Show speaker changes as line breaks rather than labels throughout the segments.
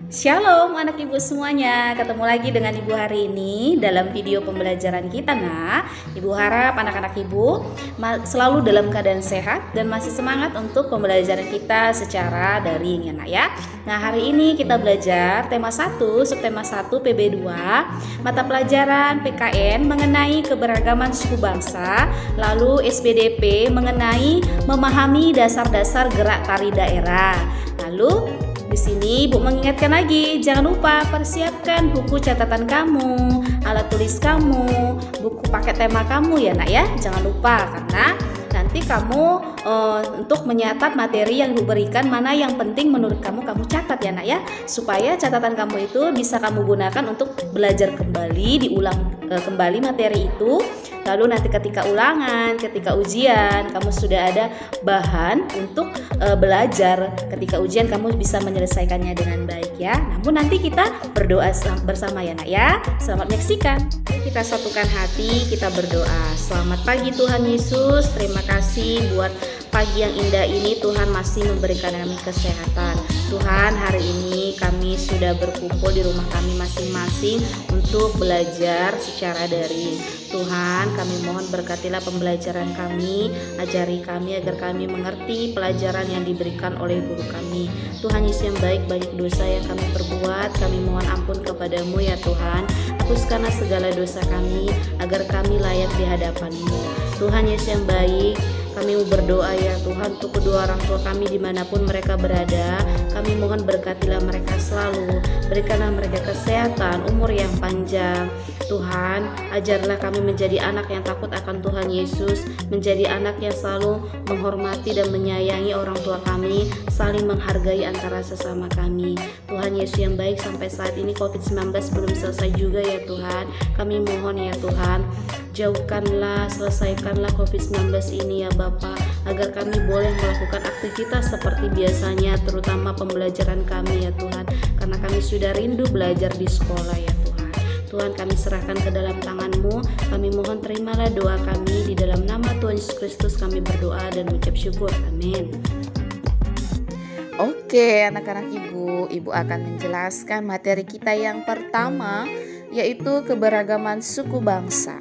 Shalom anak ibu semuanya, ketemu lagi dengan ibu hari ini dalam video pembelajaran kita. Nah, ibu harap anak-anak ibu selalu dalam keadaan sehat dan masih semangat untuk pembelajaran kita secara daring ya nak ya. Nah, hari ini kita belajar tema 1, subtema 1 PB2, mata pelajaran PKN mengenai keberagaman suku bangsa, lalu SBDP mengenai memahami dasar-dasar gerak tari daerah. Lalu di sini Ibu mengingatkan lagi, jangan lupa persiapkan buku catatan kamu, alat tulis kamu, buku paket tema kamu ya nak ya. Jangan lupa karena nanti kamu untuk menyatat materi yang diberikan mana yang penting menurut kamu catat ya nak ya, supaya catatan kamu itu bisa kamu gunakan untuk belajar kembali, diulang kembali materi itu. Lalu nanti ketika ulangan, ketika ujian, kamu sudah ada bahan untuk belajar. Ketika ujian kamu bisa menyelesaikannya dengan baik ya. Namun nanti kita berdoa bersama ya nak ya. Selamat menyaksikan. Kita satukan hati, kita berdoa. Selamat pagi Tuhan Yesus. Terima kasih buat pagi yang indah ini. Tuhan masih memberikan kami kesehatan. Tuhan, hari ini kami sudah berkumpul di rumah kami masing-masing untuk belajar secara daring. Tuhan, kami mohon berkatilah pembelajaran kami, ajari kami agar kami mengerti pelajaran yang diberikan oleh guru kami. Tuhan Yesus yang baik, banyak dosa yang kami perbuat, kami mohon ampun kepadamu ya Tuhan. Hapuskanlah segala dosa kami agar kami layak di hadapan-Mu. Tuhan Yesus yang baik, kami berdoa ya Tuhan untuk kedua orang tua kami dimanapun mereka berada. Kami mohon berkatilah mereka selalu, berikanlah mereka kesehatan, umur yang panjang. Tuhan, ajarlah kami menjadi anak yang takut akan Tuhan Yesus, menjadi anak yang selalu menghormati dan menyayangi orang tua kami, saling menghargai antara sesama kami. Tuhan Yesus yang baik, sampai saat ini COVID-19 belum selesai juga ya Tuhan. Kami mohon ya Tuhan, jauhkanlah, selesaikanlah COVID-19 ini ya Bapak, agar kami boleh melakukan aktivitas seperti biasanya, terutama pembelajaran kami ya Tuhan, karena kami sudah rindu belajar di sekolah ya Tuhan. Tuhan, kami serahkan ke dalam tangan-Mu. Kami mohon terimalah doa kami, di dalam nama Tuhan Yesus Kristus kami berdoa dan mengucap syukur. Amin.
Oke anak-anak ibu akan menjelaskan materi kita yang pertama, yaitu keberagaman suku bangsa.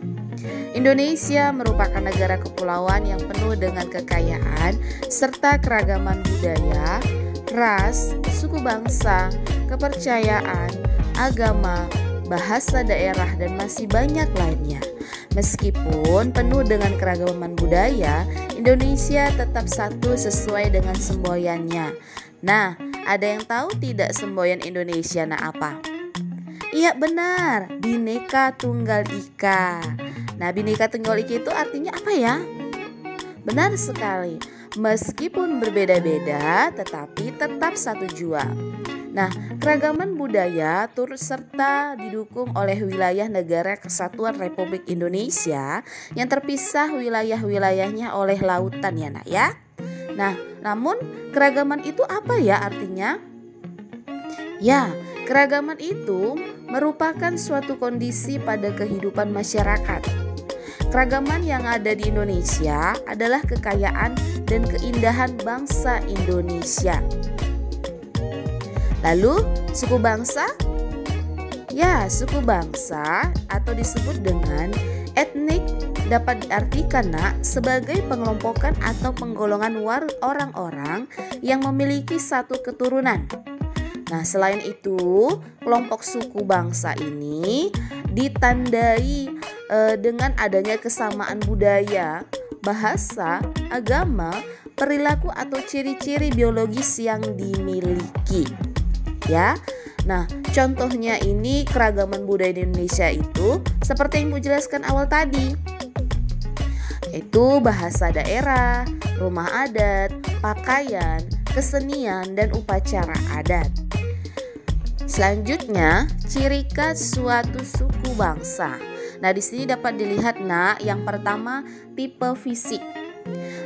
Indonesia merupakan negara kepulauan yang penuh dengan kekayaan serta keragaman budaya, ras, suku bangsa, kepercayaan, agama, bahasa daerah, dan masih banyak lainnya. Meskipun penuh dengan keragaman budaya, Indonesia tetap satu sesuai dengan semboyannya. Nah, ada yang tahu tidak semboyan Indonesia apa? Iya benar, Bhinneka Tunggal Ika. Nah, Bhinneka Tunggal Ika itu artinya apa ya? Benar sekali, meskipun berbeda-beda tetapi tetap satu jua. Nah, keragaman budaya turut serta didukung oleh wilayah Negara Kesatuan Republik Indonesia yang terpisah wilayah-wilayahnya oleh lautan ya nak ya. Nah, namun keragaman itu apa ya artinya? Ya, keragaman itu merupakan suatu kondisi pada kehidupan masyarakat. Keragaman yang ada di Indonesia adalah kekayaan dan keindahan bangsa Indonesia. Lalu, suku bangsa? Ya, suku bangsa atau disebut dengan etnik dapat diartikan sebagai pengelompokan atau penggolongan orang-orang yang memiliki satu keturunan. Nah, selain itu, kelompok suku bangsa ini ditandai dengan adanya kesamaan budaya, bahasa, agama, perilaku atau ciri-ciri biologis yang dimiliki. Ya. Nah, contohnya ini keragaman budaya di Indonesia itu seperti yang Ibu jelaskan awal tadi, yaitu bahasa daerah, rumah adat, pakaian, kesenian, dan upacara adat. Selanjutnya, ciri khas suatu suku bangsa. Nah, di sini dapat dilihat yang pertama tipe fisik.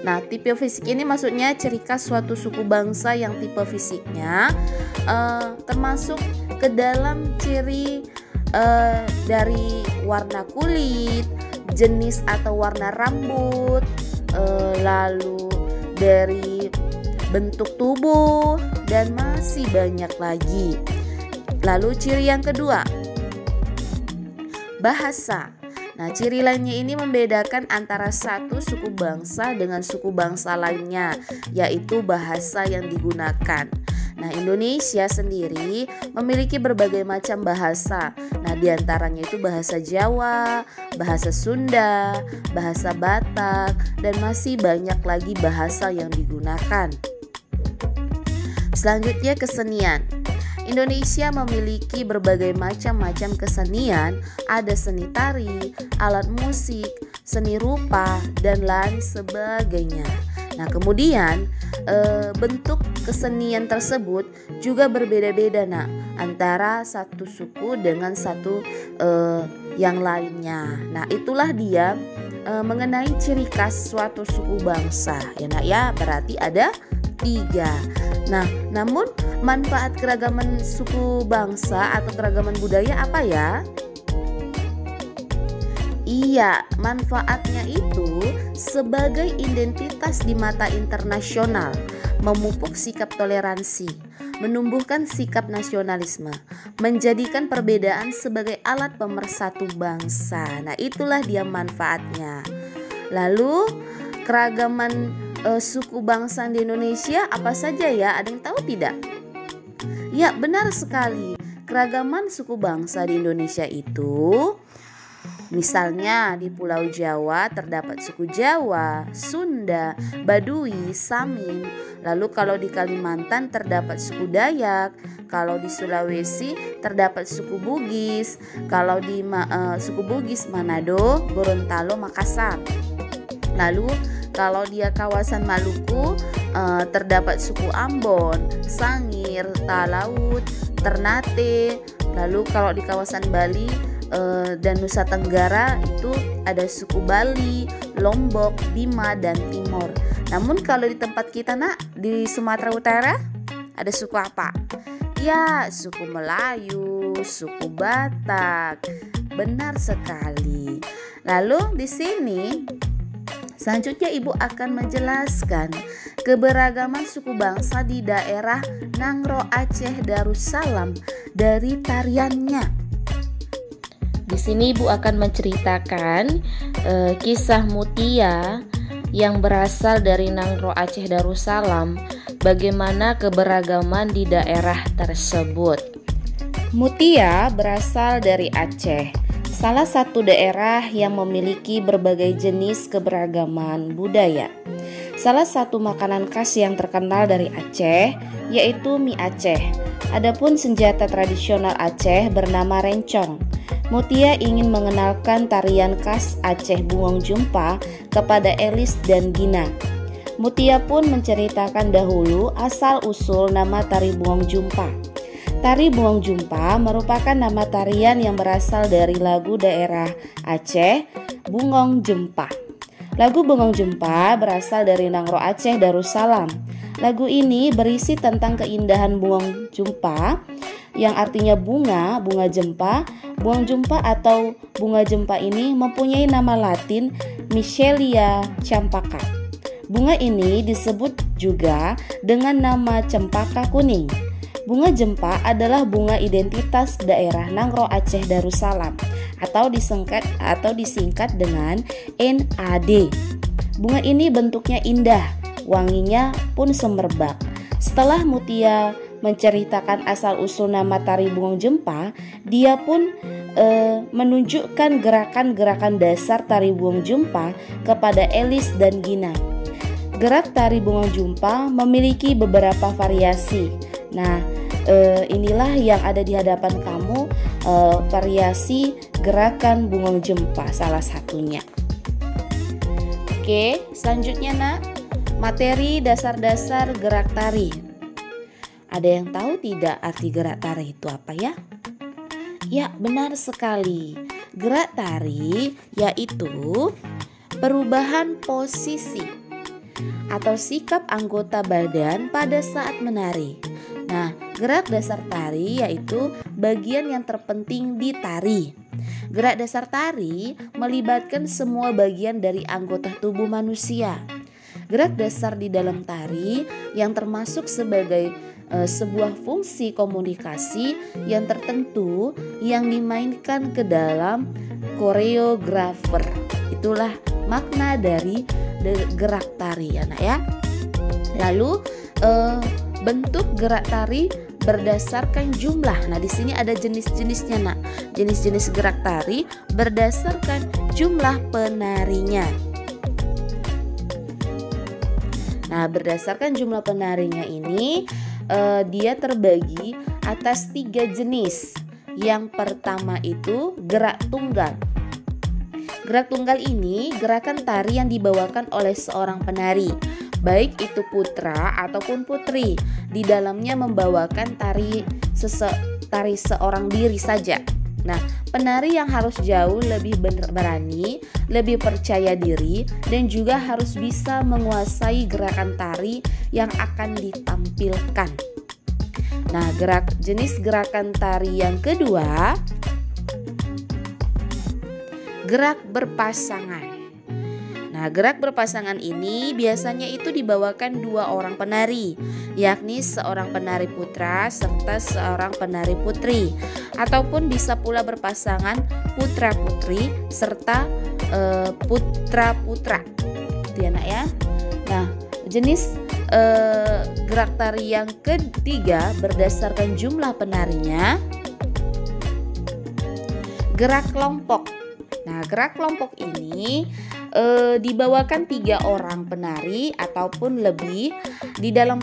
Nah, tipe fisik ini maksudnya ciri khas suatu suku bangsa yang tipe fisiknya termasuk ke dalam ciri dari warna kulit, jenis atau warna rambut, lalu dari bentuk tubuh, dan masih banyak lagi. Lalu ciri yang kedua, bahasa. Nah, ciri lainnya ini membedakan antara satu suku bangsa dengan suku bangsa lainnya, yaitu bahasa yang digunakan. Nah, Indonesia sendiri memiliki berbagai macam bahasa. Nah, diantaranya itu bahasa Jawa, bahasa Sunda, bahasa Batak, dan masih banyak lagi bahasa yang digunakan. Selanjutnya, kesenian. Indonesia memiliki berbagai macam kesenian, ada seni tari, alat musik, seni rupa, dan lain sebagainya. Nah, kemudian bentuk kesenian tersebut juga berbeda-beda antara satu suku dengan satu yang lainnya. Nah, itulah dia mengenai ciri khas suatu suku bangsa. Ya, berarti ada 3. Nah, namun manfaat keragaman suku bangsa atau keragaman budaya apa ya? Iya, manfaatnya itu sebagai identitas di mata internasional, memupuk sikap toleransi, menumbuhkan sikap nasionalisme, menjadikan perbedaan sebagai alat pemersatu bangsa. Nah, itulah dia manfaatnya. Lalu, keragaman suku bangsa di Indonesia apa saja ya? Ada yang tahu tidak? Ya, benar sekali. Keragaman suku bangsa di Indonesia itu, misalnya di Pulau Jawa terdapat suku Jawa, Sunda, Baduy, Samin. Lalu kalau di Kalimantan terdapat suku Dayak, kalau di Sulawesi terdapat suku Bugis, kalau di suku Bugis Manado, Gorontalo, Makassar. Lalu kalau di kawasan Maluku terdapat suku Ambon, Sangir, Talaut, Ternate. Lalu kalau di kawasan Bali dan Nusa Tenggara itu ada suku Bali, Lombok, Bima, dan Timor. Namun kalau di tempat kita di Sumatera Utara ada suku apa? Ya, suku Melayu, suku Batak. Benar sekali. Lalu di sini selanjutnya Ibu akan menjelaskan keberagaman suku bangsa di daerah Nangro Aceh Darussalam dari tariannya. Di sini Ibu akan menceritakan kisah Mutia yang berasal dari Nangro Aceh Darussalam, bagaimana keberagaman di daerah tersebut. Mutia berasal dari Aceh, salah satu daerah yang memiliki berbagai jenis keberagaman budaya. Salah satu makanan khas yang terkenal dari Aceh yaitu mie Aceh. Adapun senjata tradisional Aceh bernama rencong. Mutia ingin mengenalkan tarian khas Aceh Bungong Jumpa kepada Elis dan Gina. Mutia pun menceritakan dahulu asal-usul nama tari Bungong Jumpa. Tari Bungong Jumpa merupakan nama tarian yang berasal dari lagu daerah Aceh, Bungong Jumpa. Lagu Bungong Jumpa berasal dari Nangro Aceh Darussalam. Lagu ini berisi tentang keindahan Bungong Jumpa, yang artinya bunga jempa. Bungong Jumpa atau bunga jempa ini mempunyai nama Latin Michelia champaca. Bunga ini disebut juga dengan nama cempaka kuning. Bunga jempa adalah bunga identitas daerah Nangro Aceh Darussalam atau disingkat dengan NAD. Bunga ini bentuknya indah, wanginya pun semerbak. Setelah Mutia menceritakan asal-usul nama tari Bungong Jempa, dia pun menunjukkan gerakan-gerakan dasar tari Bungong Jumpa kepada Elis dan Gina. Gerak tari Bungong Jumpa memiliki beberapa variasi. Nah, inilah yang ada di hadapan kamu, variasi gerakan Bungong Jempa salah satunya. Oke, selanjutnya materi dasar-dasar gerak tari. Ada yang tahu tidak arti gerak tari itu apa ya? Ya, benar sekali. Gerak tari yaitu perubahan posisi atau sikap anggota badan pada saat menari. Nah, gerak dasar tari yaitu bagian yang terpenting di tari. Gerak dasar tari melibatkan semua bagian dari anggota tubuh manusia. Gerak dasar di dalam tari yang termasuk sebagai sebuah fungsi komunikasi yang tertentu yang dimainkan ke dalam koreografer. Itulah makna dari gerak tari ya nak ya. Lalu bentuk gerak tari berdasarkan jumlah. Nah, di sini ada jenis-jenisnya nak. Jenis-jenis gerak tari berdasarkan jumlah penarinya. Nah, berdasarkan jumlah penarinya ini dia terbagi atas 3 jenis. Yang pertama itu gerak tunggal. Gerak tunggal ini gerakan tari yang dibawakan oleh seorang penari, baik itu putra ataupun putri. Di dalamnya membawakan tari seorang diri saja. Nah, penari yang harus jauh lebih berani, lebih percaya diri, dan juga harus bisa menguasai gerakan tari yang akan ditampilkan. Nah, jenis gerakan tari yang kedua, gerak berpasangan. Nah, gerak berpasangan ini biasanya itu dibawakan 2 orang penari, yakni seorang penari putra serta seorang penari putri, ataupun bisa pula berpasangan putra-putri serta putra-putra. Itu ya nak ya. Nah, jenis gerak tari yang ketiga berdasarkan jumlah penarinya, gerak kelompok. Nah, gerak kelompok ini dibawakan 3 orang penari ataupun lebih di dalam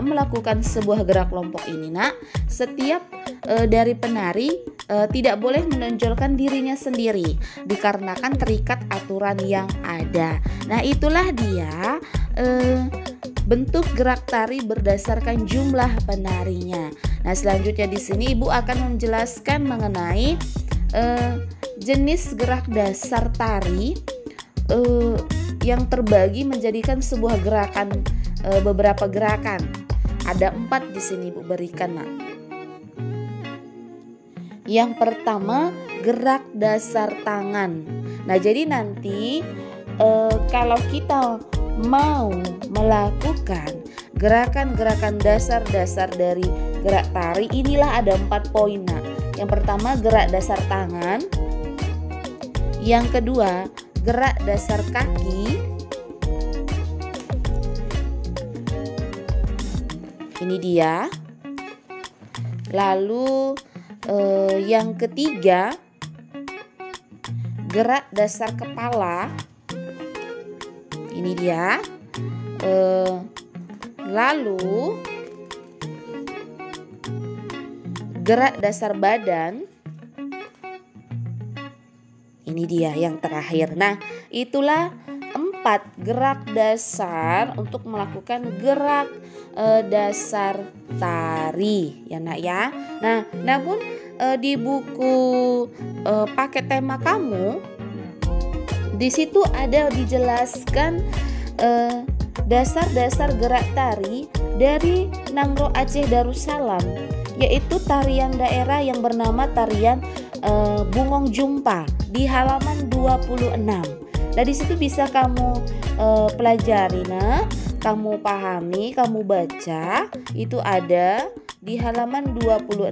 melakukan sebuah gerak kelompok ini nak. Setiap dari penari tidak boleh menonjolkan dirinya sendiri dikarenakan terikat aturan yang ada. Nah, itulah dia bentuk gerak tari berdasarkan jumlah penarinya. Nah, selanjutnya di sini Ibu akan menjelaskan mengenai jenis gerak dasar tari yang terbagi menjadikan sebuah gerakan, beberapa gerakan. Ada 4 di sini Ibu berikan nak. Yang pertama, gerak dasar tangan. Nah, jadi nanti kalau kita mau melakukan gerakan-gerakan dasar-dasar dari gerak tari, inilah ada 4 poin nak. Yang pertama, gerak dasar tangan. Yang kedua, gerak dasar kaki. Ini dia. Lalu yang ketiga, gerak dasar kepala. Ini dia. Lalu gerak dasar badan. Ini dia yang terakhir. Nah, itulah 4 gerak dasar untuk melakukan gerak dasar tari ya nak ya. Nah, namun di buku paket tema kamu di situ ada dijelaskan dasar-dasar gerak tari dari Nangro Aceh Darussalam, yaitu tarian daerah yang bernama tarian Bungong Jumpa di halaman 26. Nah, di situ bisa kamu pelajari nah, kamu pahami, kamu baca. Itu ada di halaman 26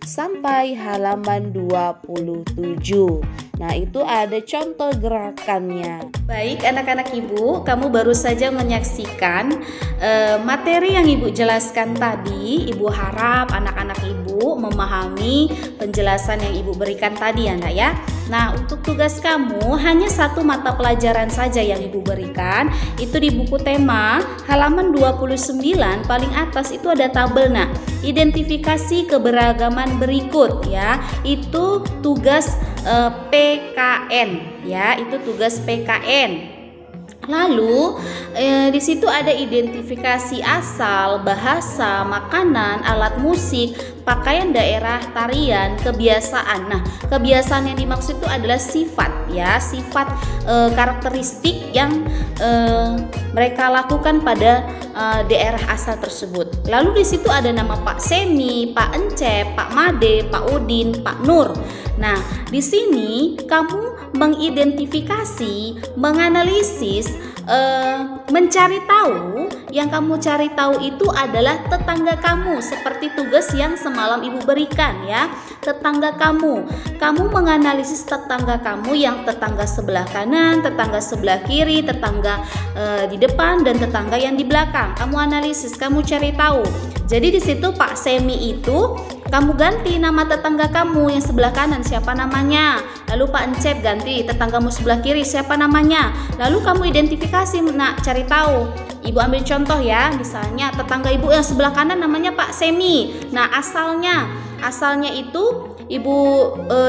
sampai halaman 27. Nah, itu ada contoh gerakannya.
Baik anak-anak Ibu, kamu baru saja menyaksikan materi yang Ibu jelaskan tadi. Ibu harap anak-anak Ibu memahami penjelasan yang Ibu berikan tadi ya nak ya. Nah, untuk tugas kamu hanya 1 mata pelajaran saja yang Ibu berikan. Itu di buku tema halaman 29 paling atas itu ada tabel nak. Identifikasi keberagaman berikut ya. Itu tugas PKN ya, itu tugas PKN. Lalu di situ ada identifikasi asal, bahasa, makanan, alat musik, pakaian daerah, tarian, kebiasaan. Nah, kebiasaan yang dimaksud itu adalah sifat ya, sifat karakteristik yang mereka lakukan pada daerah asal tersebut. Lalu di situ ada nama Pak Semi, Pak Encep, Pak Made, Pak Udin, Pak Nur. Nah, di sini kamu mengidentifikasi, menganalisis mencari tahu. Yang kamu cari tahu itu adalah tetangga kamu, seperti tugas yang semalam ibu berikan ya. Tetangga kamu menganalisis tetangga kamu yang tetangga sebelah kanan, tetangga sebelah kiri, tetangga di depan, dan tetangga yang di belakang. Kamu analisis, kamu cari tahu. Jadi di situ Pak Semi itu kamu ganti nama tetangga kamu yang sebelah kanan siapa namanya. Lalu Pak Encep ganti tetanggamu sebelah kiri siapa namanya. Lalu kamu identifikasi, nak, cari tahu. Ibu ambil contoh ya, misalnya tetangga ibu yang sebelah kanan namanya Pak Semi. Nah, asalnya itu ibu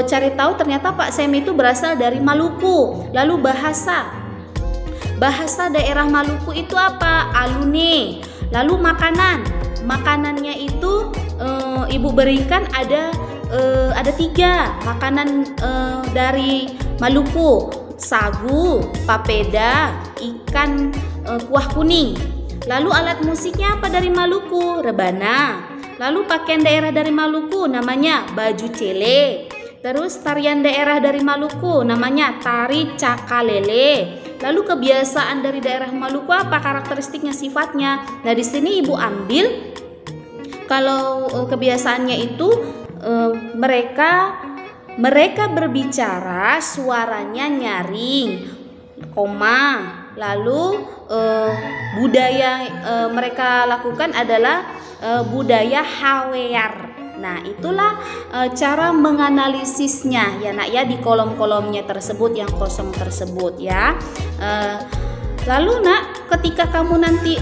cari tahu ternyata Pak Semi itu berasal dari Maluku. Lalu bahasa daerah Maluku itu apa? Alune. Lalu makanannya itu ibu berikan ada 3 makanan dari Maluku: sagu, papeda, ikan kuah kuning. Lalu alat musiknya apa dari Maluku? Rebana. Lalu pakaian daerah dari Maluku namanya baju cele. Terus tarian daerah dari Maluku namanya tari cakalele. Lalu kebiasaan dari daerah Maluku apa karakteristiknya, sifatnya? Nah, di sini ibu ambil kalau kebiasaannya itu mereka berbicara suaranya nyaring, koma. Lalu budaya mereka lakukan adalah budaya hawear. Nah, itulah cara menganalisisnya ya nak ya, di kolom-kolomnya tersebut yang kosong tersebut ya. Lalu nak, ketika kamu nanti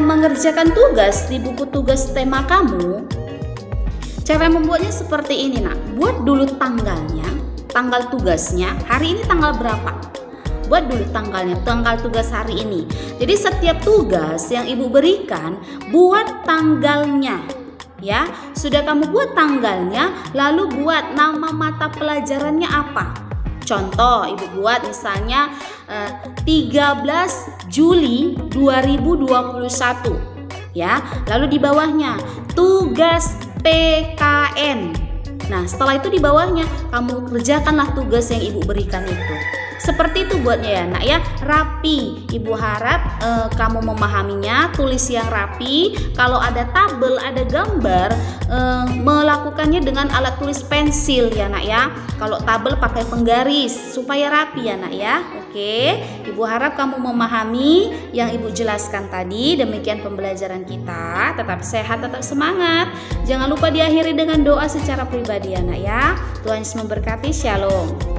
mengerjakan tugas di buku tugas tema kamu, cara membuatnya seperti ini nak. Buat dulu tanggalnya, tanggal tugasnya, hari ini tanggal berapa? Buat dulu tanggalnya, tanggal tugas hari ini. Jadi setiap tugas yang ibu berikan, buat tanggalnya. Ya, sudah kamu buat tanggalnya, lalu buat nama mata pelajarannya apa. Contoh, ibu buat misalnya 13 Juli 2021. Ya, lalu di bawahnya tugas PKN. Nah, setelah itu di bawahnya kamu kerjakanlah tugas yang ibu berikan itu. Seperti itu buatnya ya nak ya, rapi. Ibu harap kamu memahaminya, tulis yang rapi. Kalau ada tabel, ada gambar, melakukannya dengan alat tulis pensil ya nak ya. Kalau tabel pakai penggaris supaya rapi ya nak ya. Oke, ibu harap kamu memahami yang ibu jelaskan tadi. Demikian pembelajaran kita. Tetap sehat, tetap semangat. Jangan lupa diakhiri dengan doa secara pribadi ya nak ya. Tuhan Yesus memberkati. Shalom.